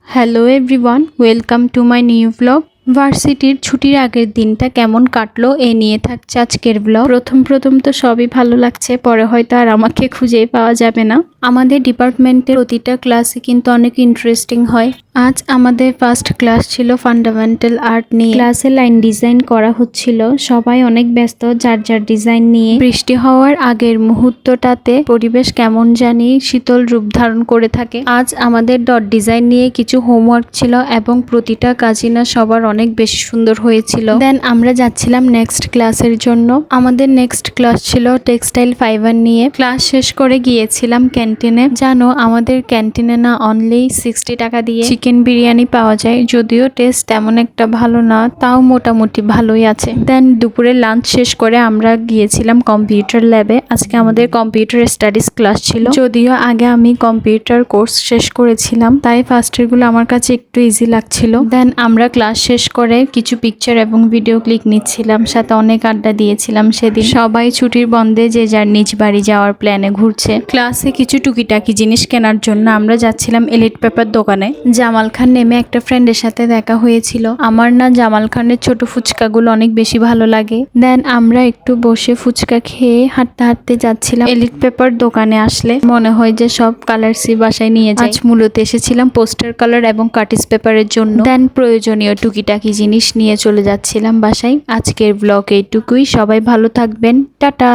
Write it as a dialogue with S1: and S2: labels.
S1: Hello everyone, welcome to my new blog. ভার্সিটির ছুটির আগের দিনটা কেমন কাটলো এ নিয়ে থাকছে আজকের ব্লগ। প্রথম তো সবই ভালো লাগছে, পরে হয়তো আর আমাকে খুঁজেই পাওয়া যাবে না। আমাদের ডিপার্টমেন্টের প্রতিটা ক্লাসে কিন্তু অনেক ইন্টারেস্টিং হয়। আজ আমাদের ফার্স্ট ক্লাস ছিল ফান্ডামেন্টাল আর্ট নিয়ে। ক্লাসে লাইন ডিজাইন করা হচ্ছিল, সবাই অনেক ব্যস্ত যার যার ডিজাইন নিয়ে। বৃষ্টি হওয়ার আগের মুহূর্তটাতে পরিবেশ কেমন জানি শীতল রূপ ধারণ করে থাকে। আজ আমাদের ডট ডিজাইন নিয়ে কিছু হোমওয়ার্ক ছিল এবং প্রতিটা কাজই না সবার অনেক বেশি সুন্দর হয়েছিল। দেন আমরা যাচ্ছিলাম নেক্সট ক্লাসের জন্য। আমাদের নেক্সট ক্লাস ছিল টেক্সটাইল ফাইবার নিয়ে। ক্লাস শেষ করে গিয়েছিলাম ক্যান্টিনে। জানো, আমাদের ক্যান্টিনে না অনলি 60 টাকা দিয়ে চিকেন বিরিয়ানি পাওয়া যায়, যদিও টেস্ট তেমন একটা ভালো না, তাও মোটামুটি ভালোই আছে। দেন দুপুরে লাঞ্চ শেষ করে আমরা গিয়েছিলাম কম্পিউটার ল্যাবে। আজকে আমাদের কম্পিউটার স্টাডিজ ক্লাস ছিল। যদিও আগে আমি কম্পিউটার কোর্স শেষ করেছিলাম, তাই ফার্স্টের গুলো আমার কাছে একটু ইজি লাগছিল। দেন আমরা ক্লাস শেষ করে কিছু পিকচার এবং ভিডিও ক্লিক নিচ্ছিলাম, সাথে অনেক আড্ডা দিয়েছিলাম সেদিন। সবাই ছুটির বন্ধে যে যার নিজ বাড়ি যাওয়ার প্ল্যানে ঘুরছে। ক্লাসে কিছু টুকিটাকি জিনিস কেনার জন্য আমরা যাচ্ছিলাম এলিট পেপার দোকানে। জামাল খান নেমে একটা ফ্রেন্ডের সাথে দেখা হয়েছিল। আমার না জামাল খানের ছোট ফুচকাগুলো অনেক বেশি ভালো লাগে। দেন আমরা একটু বসে ফুচকা খেয়ে হাঁটতে হাঁটতে যাচ্ছিলাম। এলিট পেপার দোকানে আসলে মনে হয় যে সব কালারসই বাসায় নিয়ে যাই। আজ মূলত এসেছিলাম পোস্টার কালার এবং কার্টিস পেপারের জন্য। দেন প্রয়োজনীয় টুকিটাকি জিনিস নিয়ে চলে যাচ্ছিলাম বাসায়। আজকের ব্লগ এইটুকুই। সবাই ভালো থাকবেন, টাটা।